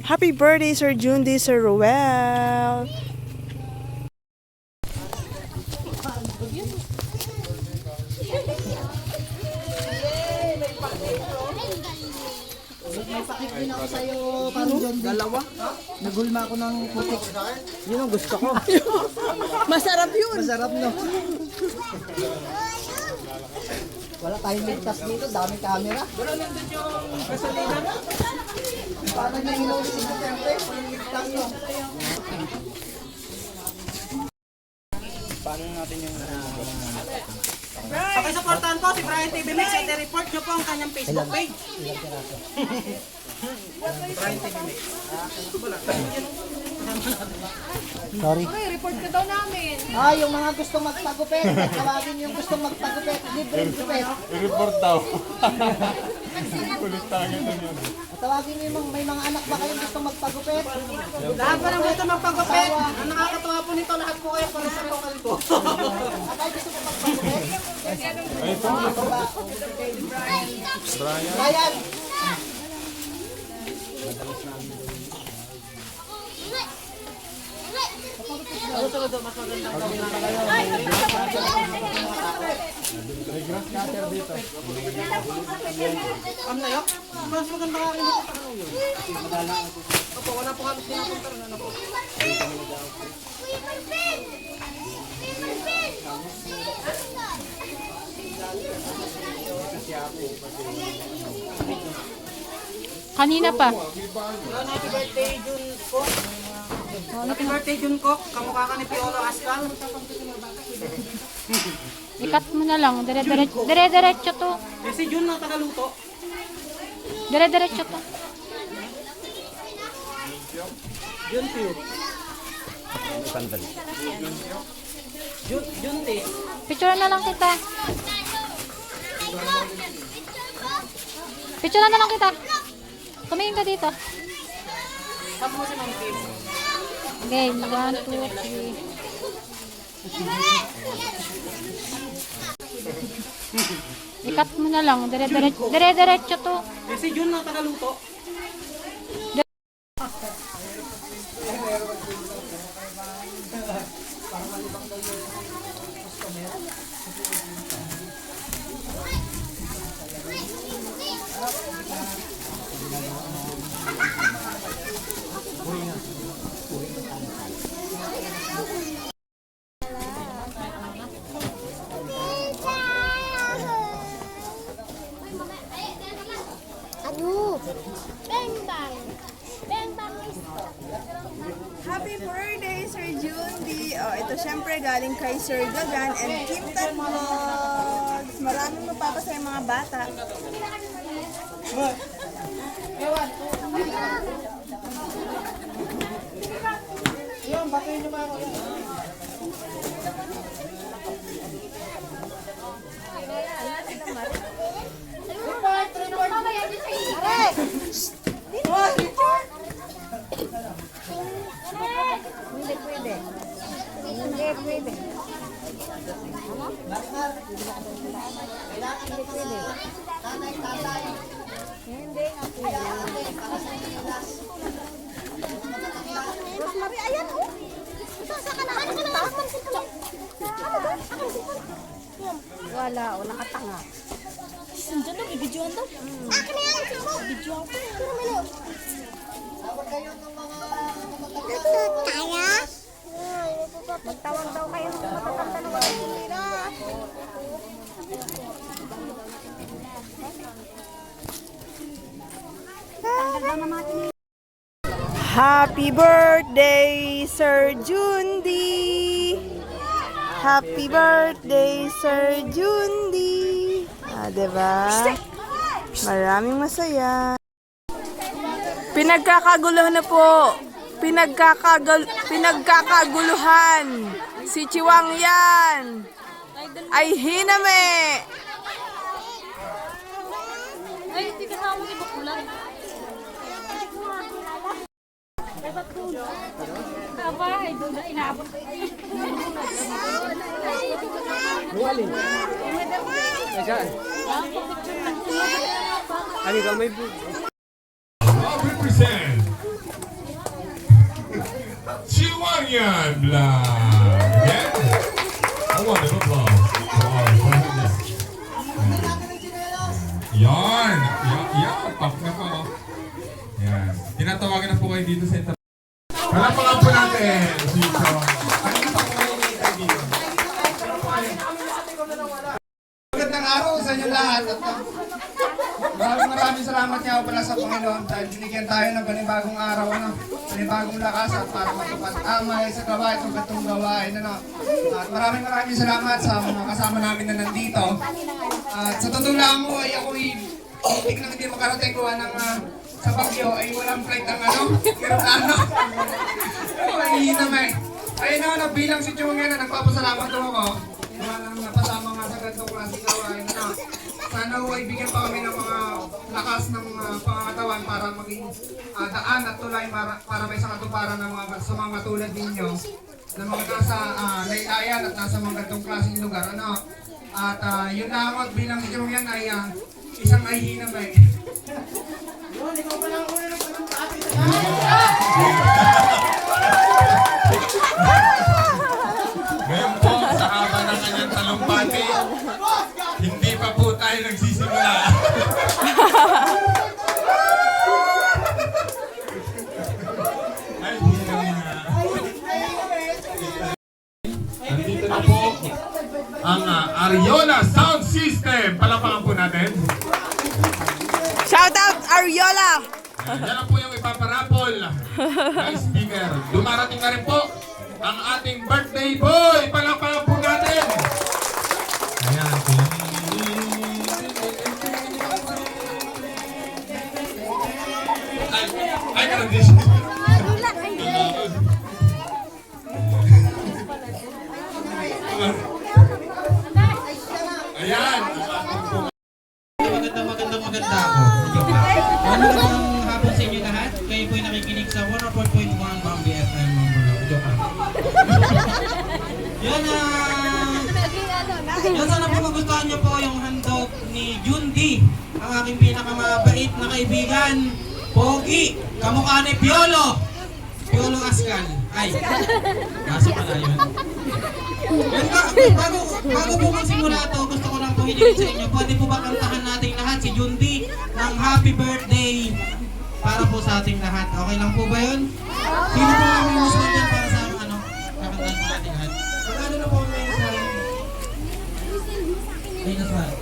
Happy birthday, Sir Jundi, Sir Ruel. May pakikita ako sa'yo, parang John. Dalawa? Nagulma ako ng putik. Yun ang gusto ko. Masarap yun. Masarap, no? Wala tayong ligtas dito, daming camera. Wala nandun yung gasolina. Paano nyo inulit si Duterte? Walang ligtas, no? Paano natin yung... Pakisuportahan po si Brian TV Mix at i-report nyo po ang kanyang Facebook page. Brian TV Mix. Sorry. Uy, report ka daw namin. Yung mga gustong magpagupit, tawagin yung gustong magpagupit, libreng gupit. I-report daw. Kulit tayo doon yun. Tawagin yung may mga anak ba kayong gustong magpagupit? Lahat pa ng gusto magpagupit. Ang nakakatawa po nito, lahat po kayo para sa lokal po. At gusto mo magpagupit? Ay, ito. Brian! Ang layo. Mas maganda ka rin ito sa ano yun. Opo, wala po kami sinapunta rin. Ano po? Kanina pa. Happy birthday, Jun ko. Happy birthday, Jun ko. Kamukha ka ni Piolo Ascal. Ikat mo na lang. Dire-diretso to. Eh, si Jun ang tagaluto. Dire-diretso to. Jun Pio. Jun T. Picture na lang kita. Picture na lang kita. Tumingin ka dito. Sabi mo si Ma'am Kim. Okay, 1, 2, 3. Ikat mo na lang. Dire-diretso to. Eh, si Jun ang tagaluto. Happy birthday, Sir Jundi. Oh, ito syempre galing kay Sir Gagan and Kim Tan Vlogs. Maraming mapapasaya mga bata. Yung, batuhin nyo ba ako? Hindi pwede. Hindi pwede. Hindi nga pwede. Rosemary, ayan o. Saan ka na? Ano ka na? Wala o, nakatanga. Nandiyan daw, ibidyoan daw. Akin na yan. Ibidyoan ko. Kaya? Magtawag daw kayo sa matatanda ng mga hinira. Happy birthday, Sir Jundi. Happy birthday, Sir Jundi. Diba? Maraming masaya. Pinagkakaguluhan na po. Pinagkakaguluhan. Si Chiwang yan. Ay hiname. Ay, hindi kasama si Bakulan. Abay, doon na inabot. Luwalin. Saan? Ano ka may Represent Chihuahua Vlog. Again, a wonderful applause. Yan. Pop na po. Yan. Tinatawagan na po kayo dito sa internet. Palapakan po natin si Chong. Kanina pa po kayo dito. Magandang araw sa inyo lahat. At maraming salamat nga pala sa Panginoon dahil binigyan tayo ng panibagong araw, panibagong lakas at para magpapatama sa gawain itong gatong gawain. At maraming salamat sa mga kasama namin na nandito. At sa totoo lang mo ay ako'y hindi makarating gawa ng sa Baguio ay walang flight ang aeroplano. Ay hinamay. Ayun na, bilang si Chong nga na nagpapasalamat ako. Walang napasama nga sa ganitong klaseng gawain. Sana ay bigyan pa kami ng mga lakas ng pangatawan para maging daan at tulay para may sakatuparan ng mga sa mga tulad ninyo na mga nasa laylayan at nasa mga ganitong klaseng lugar. At yun lang at bilang si Chong yan ay isang nahihinamay. Ngayon po, sa haba ng kanyang talumpati, hindi pa po tayo nagsisimula. Ay, hindi na. Nandito na po ang Ariola Sound System. Palapakan po natin. Shout out Ariola! Yan lang po yung ipaparapol na speaker. Dumarating na rin po ang ating birthday boy. Palapakan po natin. Ayan. Ay, karoon din siya. Ayan. Maganda ako. Magandang hapon sa inyo lahat. Kayo po'y nakikinig sa 104.1 Bambi FM Mamburao. Joke lang. Yan sana po magustuhan niyo po yung handog ni Jundi, ang aking pinakamabait na kaibigan. Pogi, kamukha ni Piolo. Piolo Ascal. Ay, nasa pala yun. Bago po magsimula ito, gusto ko lang po hilingin sa inyo. Pwede po ba kantahan natin lahat si Jundi ng happy birthday para po sa ating lahat. Okay lang po ba yun? Sino po ang may gusto dyan para sa kakantahan po natin lahat? Magkano na po may sa... Ay, nasaan?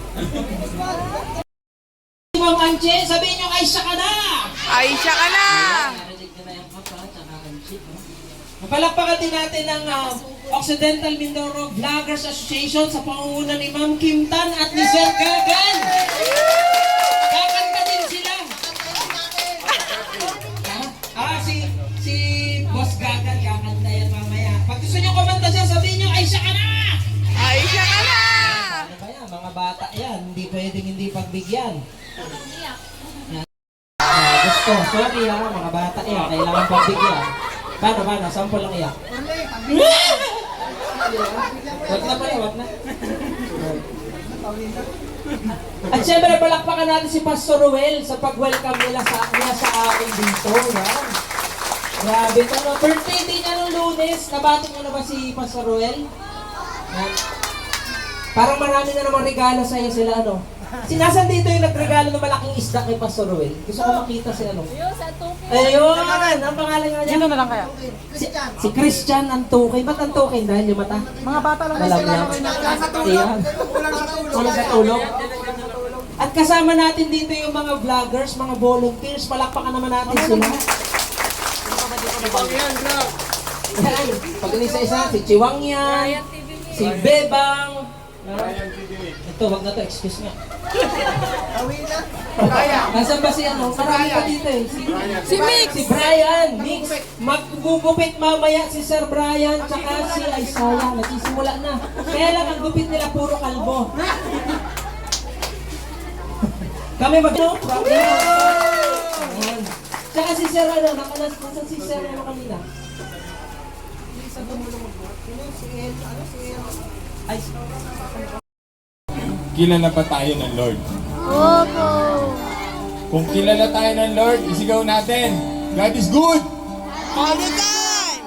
Ma'am Anche, sabihin nyo ay siya ka na! Ay, siya ka na! Palakpakan din natin ang Occidental Mindoro Vloggers Association sa pangunguna ni Ma'am Kim Tan at ni Sir Gagan. Kakanta din sila. Si Boss Gagan kakanta yan mamaya. Pag gusto nyo kumanta siya, sabihin nyo, ay siya ka na! Ay, siya ka na! Ano ba yan? Mga bata yan. Hindi pwedeng hindi pagbigyan. Gusto. Sorry mga bata yan. Kailangan pagbigyan. Paano? Sample lang iyak. Wag na pala, wag na. At syempre, palakpakan natin si Pastor Ruel sa pag-welcome nila sa akin dito. Yan. Grabe ito. Birthday din niya nung Lunes. Nabati mo na ba si Pastor Ruel? Yan. Parang marami na namang regalo sa iyo sila, Sinasan dito yung nagregalo ng malaking isda kay Pastor Ruel. Gusto ko makita si Ayun! Ang pangalan nga niya. Sino na lang kaya? Si Christian Antukin. Ba't Antukin? Dahil yung mata. Mga bata lang Alam niya. Ayan. Walang katulog. At kasama natin dito yung mga vloggers, mga volunteers. Palakpakan naman natin sila. Yan. Pag isa-isa, si Chiwangyan, si Bebang. Ito, wag na to, excuse nga. Nasaan ba si Marami pa dito eh. Si Mix! Si Brian, Mix. Maggugupit mamaya si Sir Brian, tsaka si Isaiah. Nagsisimula na. Kaya lang ang gupit nila puro kalbo. Kami Tsaka si Sir nasa si Sir kanina. Ay, Kilala pa tayo ng Lord. Opo. Kung kilala tayo ng Lord, isigaw natin. God is good. All the time.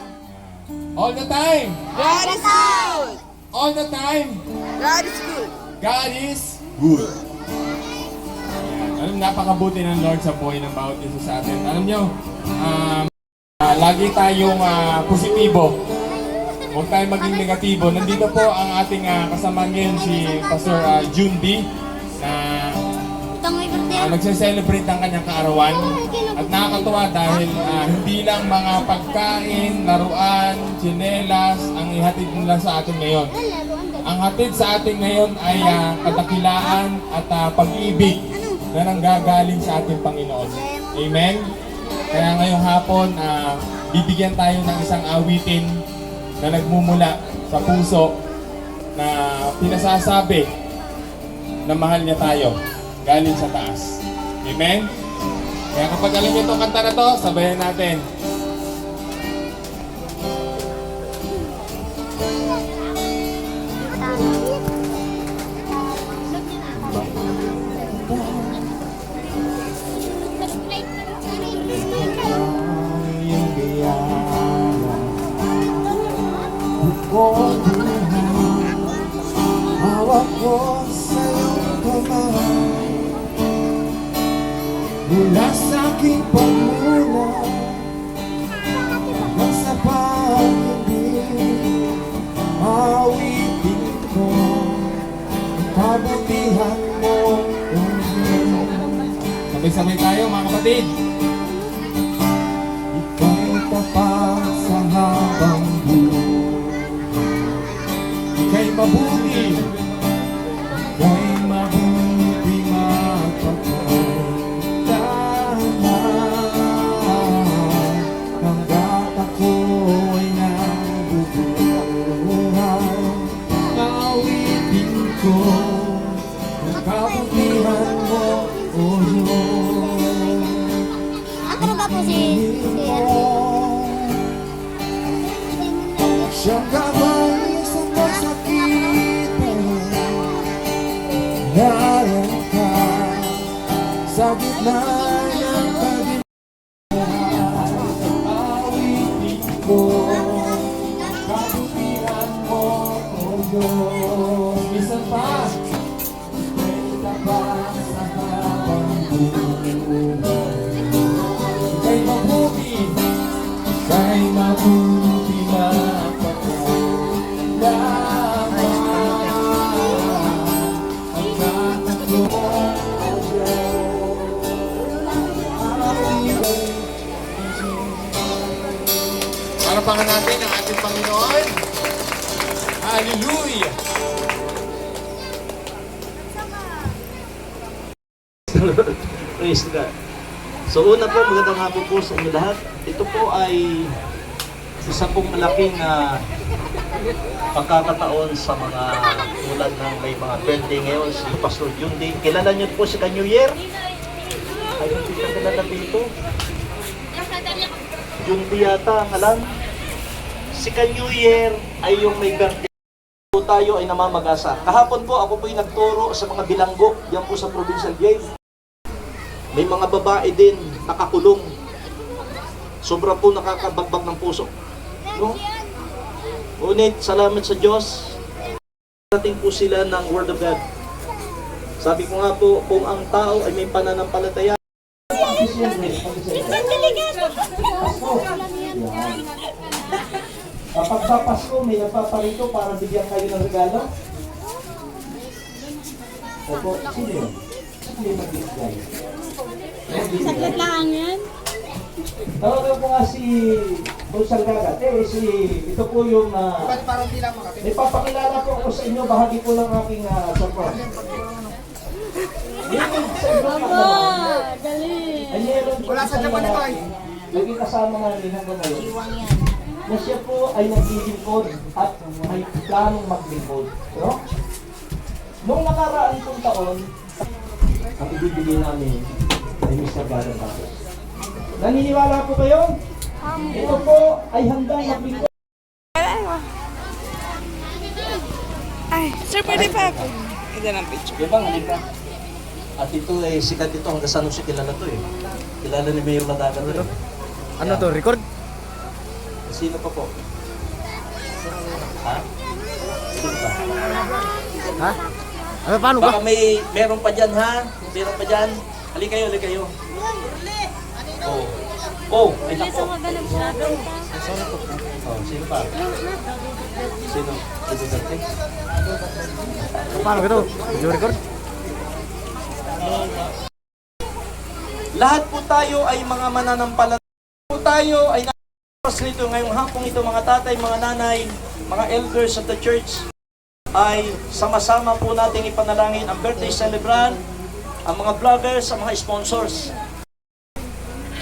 All the time. God is good. All the time. God is good. God is good. Alam, napakabuti ng Lord sa buhay ng bawat isa sa atin. Alam nyo, lagi tayong positibo. Huwag tayong maging negatibo. Nandito po ang ating kasama ngayon, si Pastor Jundi, na nagse-celebrate ang kanyang kaarawan. At nakakatuwa dahil hindi lang mga pagkain, laruan, tsinelas ang ihatid nila sa atin ngayon. Ang hatid sa atin ngayon ay kadakilaan at pag-ibig na nanggagaling sa ating Panginoon. Amen? Kaya ngayong hapon, bibigyan tayo ng isang awitin na nagmumula sa puso na pinasasabi na mahal niya tayo galing sa taas. Amen? Kaya kapag alam niyo itong kanta na to, sabayan natin. Iyong biyaya, bukod buhay, hawak ko sa iyong kamay. Mula sa aking pagmula hanggang sa pag-ibig, awitin ko ang kabutihan mo. Sabay-sabay tayo mga kapatid. Ika'y tapat sa habang buhay, ika'y mabuti, ika'y mabuti magpapagdaan. Hanggat ako'y nabubuhay, awitin ko ang kabutihan mo, O Diyos. Ano ba po si Siyang gabay sa kasakitan, naroon ka sa gitna ng kadiliman. Awitin ko ang kabutihan mo, O Diyos. Minsan pa, may tapat sa habang buhay, ika'y mabuti, ika'y mabuti Parapangan natin ang ating Panginoon. Hallelujah! Praise God. So una po, magandang hapon po sa inyo lahat. Ito po ay isa pong malaking pagkakataon sa mga tulad ng may mga birthday ngayon, si Pastor Jundi. Kilala niyo po si New Year? Ay, hindi ka kilala dito. Jundi yata ang alam. Si New Year ay yung may birthday. Po tayo ay namamagasa. Kahapon po, ako po yung nagturo sa mga bilanggo, yan po sa Provincial Game. May mga babae din nakakulong. Sobra po nakakabagbag ng puso. No? Ngunit, salamat sa Diyos, natin po sila ng Word of God. Sabi ko nga po, kung ang tao ay may pananampalataya, kapag sa Pasko, may nagpaparito para bigyan kayo ng regalo. Opo, sino yun? Sino yung mag-bigay? Saglit lang yan. Tawagan ko nga si Bulsang Gagat. Ito po yung may papakilala po ako sa inyo, bahagi po ng aking surprise. Dali. Wala sa Japan ito ay. Naging kasama nga rin hanggang ngayon. Na siya po ay naglilingkod at may planong maglingkod. No? Noong nakaraan pong taon, ang ibibigay namin ay Mr. Gagat Tapos. Naniniwala po kayo? Ito po ay handang maglingkod. Ay, sir, pwede pa ako. Ito ng picture. Diba, halika. At ito ay sikat ito hanggang sa nung si kilala to eh. Kilala ni Mayor Ladagan to eh. Ano to, record? Sino pa po? Ha? Sino pa? Ha? Ano, paano ba? Baka meron pa dyan ha? Meron pa dyan? Halika kayo, halika kayo. Oh. Oh, ay nako. Oh, sino pa? Sino? Sino dati? Paano ito? Video record? Lahat po tayo ay mga mananampalataya. Po tayo ay nasa rito ngayong hapong ito, mga tatay, mga nanay, mga elders of the church, ay sama-sama po nating ipanalangin ang birthday celebrant, ang mga vloggers, ang mga sponsors.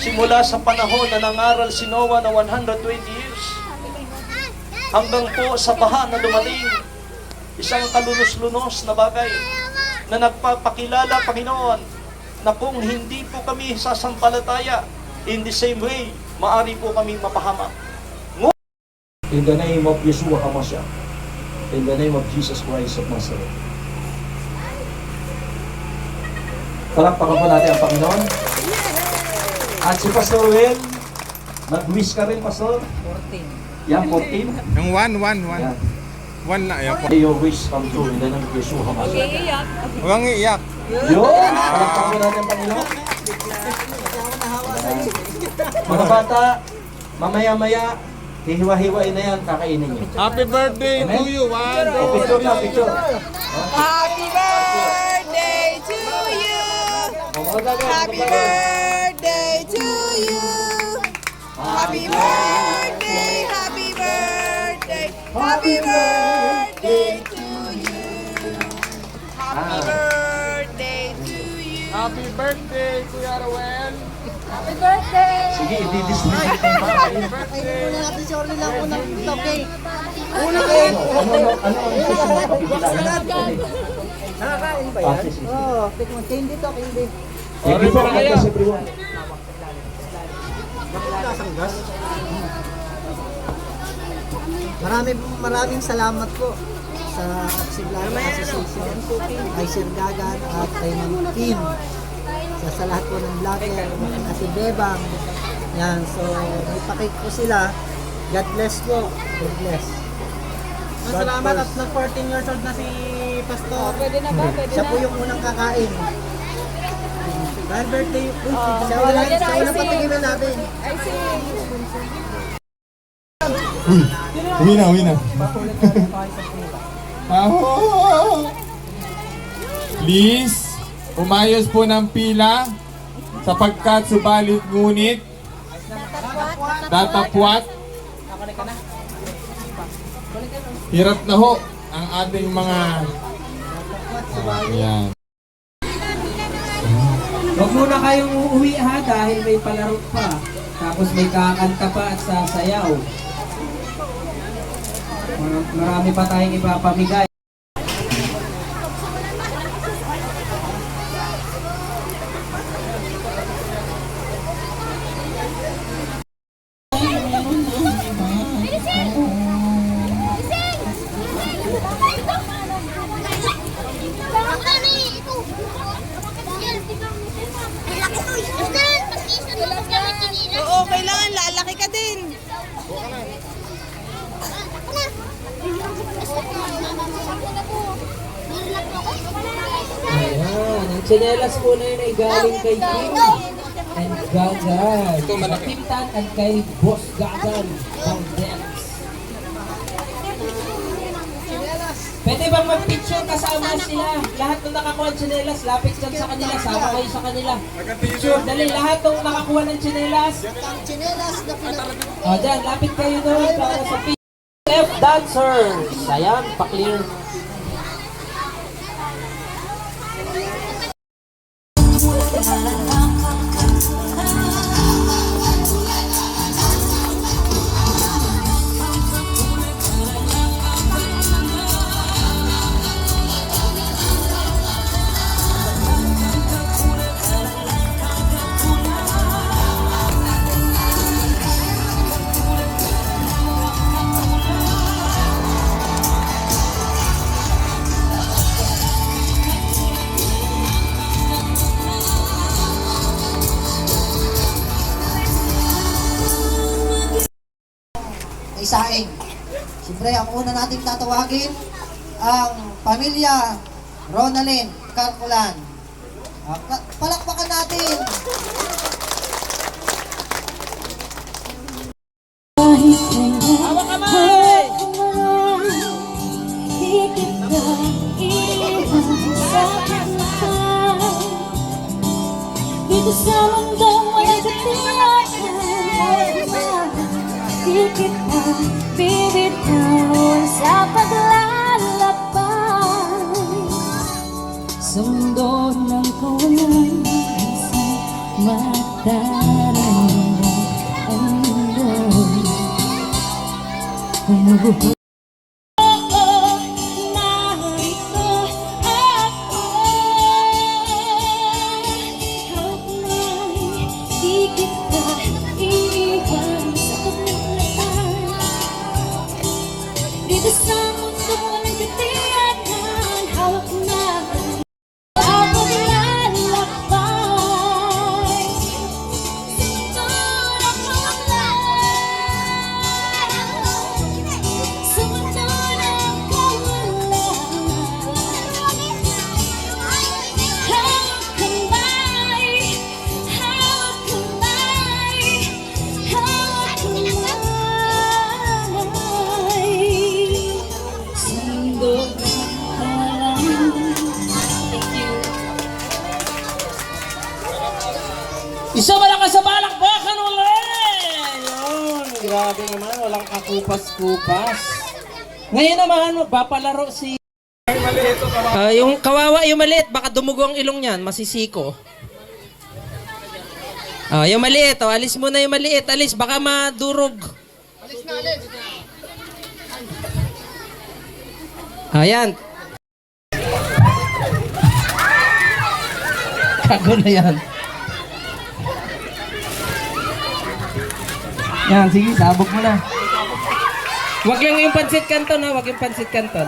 Simula sa panahon na nangaral si Noah na 120 years, hanggang po sa baha na dumating, isang kalunos-lunos na bagay na nagpapakilala, Panginoon, na kung hindi po kami sasampalataya, in the same way, maari po kami mapahamak. In the name of Yeshua HaMashiach, in the name of Jesus Christ of Nazareth. Palakpakan po natin ang Panginoon. At si Pastor Will, nag-wish ka rin, Pastor? 14. Yan, 14? Yung 1. Yan. 1 na, ayan po. May your wish come true in the name of Yeshua HaMashiach. Huwag iiyak. Yun! Palakpakan po natin ang Panginoon. Mga bata, mamaya-maya, hihiwa-hiwain na yan, kakainin nyo. Happy birthday to you, Juan. O, picture na, picture. Happy birthday to you! Happy birthday to you! Happy birthday, happy birthday, happy birthday to you! Happy birthday to you! Happy birthday, Kuya Rowel. Happy birthday! Sige, i-distribute yung mga Ano ang susunod na pagkilala? Nakakain ba Ah, yan? sige, sige. Oo, tikman. Candy to, candy. Thank you po, God bless everyone. Lasang gas. Maraming salamat po sa Siglaga Association, kay Sir Gagan at kay Ma'am Kim, sa lahat po ng vlogger, at si Bebang. Yan, so may pakik po sila. God bless po. God bless. Salamat at na 14 years old na si Pastor. Pwede na ba? Siya po yung unang kakain. Dahil birthday, siya unang patigilan natin. Uwi na. Please, umayos po ng pila sapagkat subalit ngunit tatapwat. Hirap na ho ang ating mga yan. Huwag muna kayong uuwi ha dahil may palaro pa. Tapos may kakanta pa at sasayaw. Marami pa tayong ipapamigay. Oo, kailangan lalaki ka din. Ayan, ang tsinelas po na yun ay galing kay Kim and Gagan. Kim Tan and kay Boss Gagan ng Dex. Pwede bang mag-picture kasama sila? Lahat ng nakakuha ng tsinelas, lapit dyan sa kanila, sama kayo sa kanila. Picture, dali, lahat ng nakakuha ng tsinelas. O, dyan, lapit kayo doon para sa PF Dancers. Ayan, pa-clear. isaing. Siyempre, ang una nating tatawagin, ang pamilya Ronalyn Carculan. Palakpakan natin! Dito sa mundong walang katiyakan, di kita bibitaw sa paglalakbay. Sa mundo ng kawalan, isang mataranda ang mundo. Dito sa mundo walang katiyakan, hawak na sa paglalakbay. Sa mundo ng kawalan, hawak kamay, hawak kamay, hawak kamay. Sa mundo ng kawalan. Thank you. Isa malakas sa balakbakan ulit! Yun, grabe naman, walang kakupas-kupas. Ngayon naman, magpapalaro si... yung kawawa, yung maliit, baka dumugo ang ilong niyan, masisiko. Yung maliit, alis mo na yung maliit, alis, baka madurog. Alis na, alis! Ayan. Kago na yan. Yan, sige, sabog mo na. Huwag lang yung pansit canton ha, huwag yung pansit canton.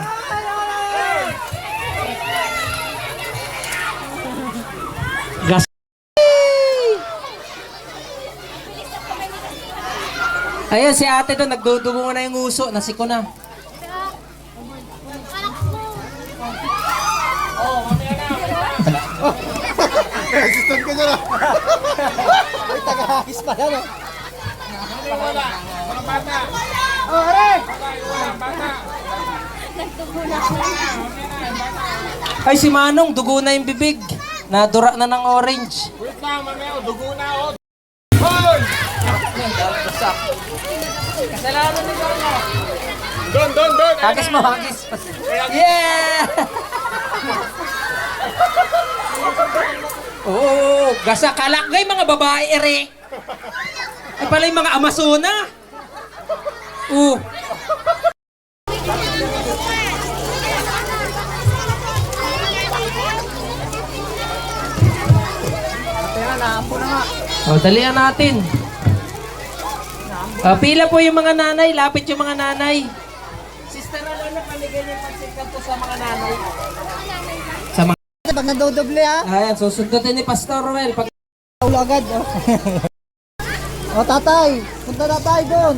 Gas. Ayan, si ate doon, nagdudugo na yung uso, nasiko na. Assistant ka dyan ah. Ay, taga-hakis pala, no? Ay, si Manong, dugo na yung bibig. Nadura na ng orange. Wait lang, mamaya, dugo na o. Kasalanan ni Lola. Don! Hagis mo, hagis. Yeah! Oh, gasa kalakgay mga babae ere. Ay pala yung mga Amazona. Dalian natin. Pila po yung mga nanay, lapit yung mga nanay. Sister Alona, paligay niyo yung pansikat to sa mga nanay. Sa mga... Pag nadodoble, ha? Ayan, susundutin ni Pastor Ruel. Pag... Ulo agad, oh. O, tatay. Punta na tayo doon.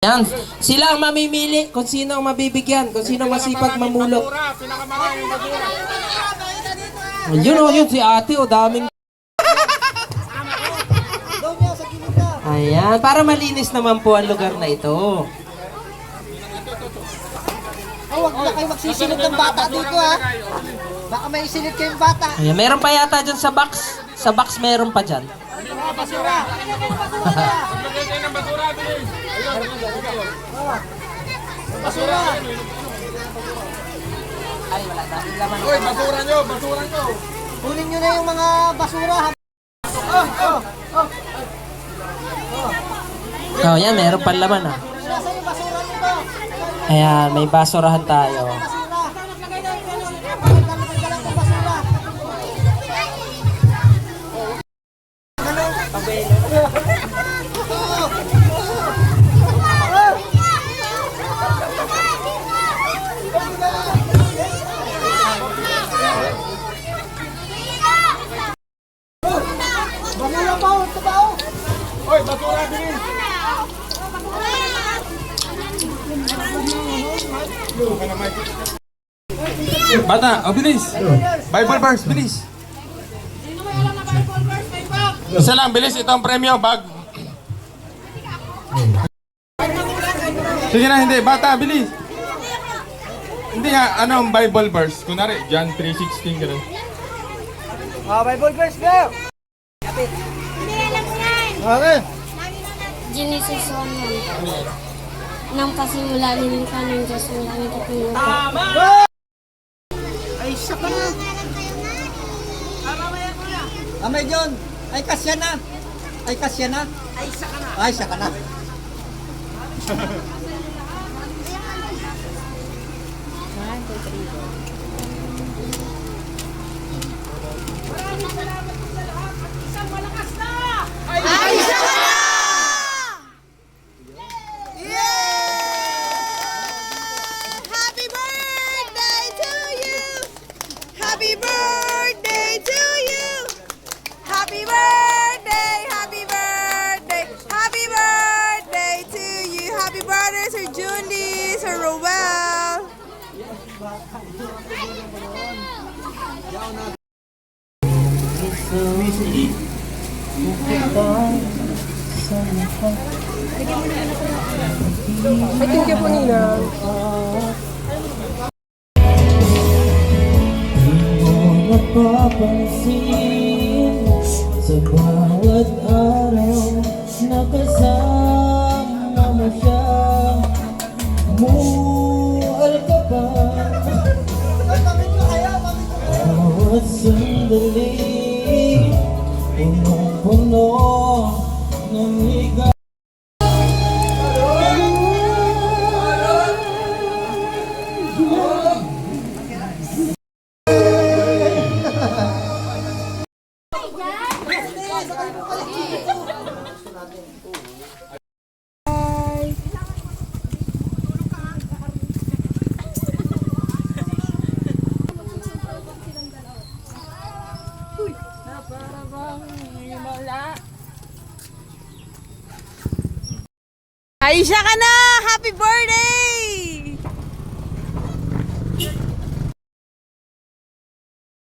Yan, sila ang mamimili kung sino ang mabibigyan, kung sino masipag mamulot. Yun, si ate, daming... Doon niya, sa gilid na. Ayan, para malinis naman po ang lugar na ito. Oh, huwag na kayo magsisilip ng bata dito, ha? Baka may isilip kayong bata. Ayan, meron pa yata dyan sa box. Sa box meron pa dyan. Basura! Ay, wala daming laman. Uy, basura nyo! Kunin nyo na yung mga basura, ha? Oh, yan, meron pa laman ah. Nasa yung basura nyo to? Ayan, may basurahan tayo. Basura. Nalagay lang ng basura. Basura pa, ito ba? Uy, basura din! Bata, bilis. Bible verse, bilis. Isa lang, bilis. Ito ang premyo, bag. Sige na, hindi. Bata, bilis. Hindi nga, anong Bible verse? Kunwari, John 3:16, gano'n. Bible verse go! Okay. Genesis 1:1. Nang kasimula nilikha ng Diyos ang langit at ang lupa. Ay, siya ka na. Amay John. Ay, kasya na. Ay, kasya na. Ay, siya ka na. Ay, siya ka na. Happy birthday to you! Happy birthday to you! Happy birthday! Happy birthday! Happy birthday to you! Happy birthday, Sir Julie, Sir Rowell! Napapansin sa bawat araw nakasama mo siya. Mual ka pa bawat sandali, punong-puno ng higa. Aisha ka na! Happy birthday!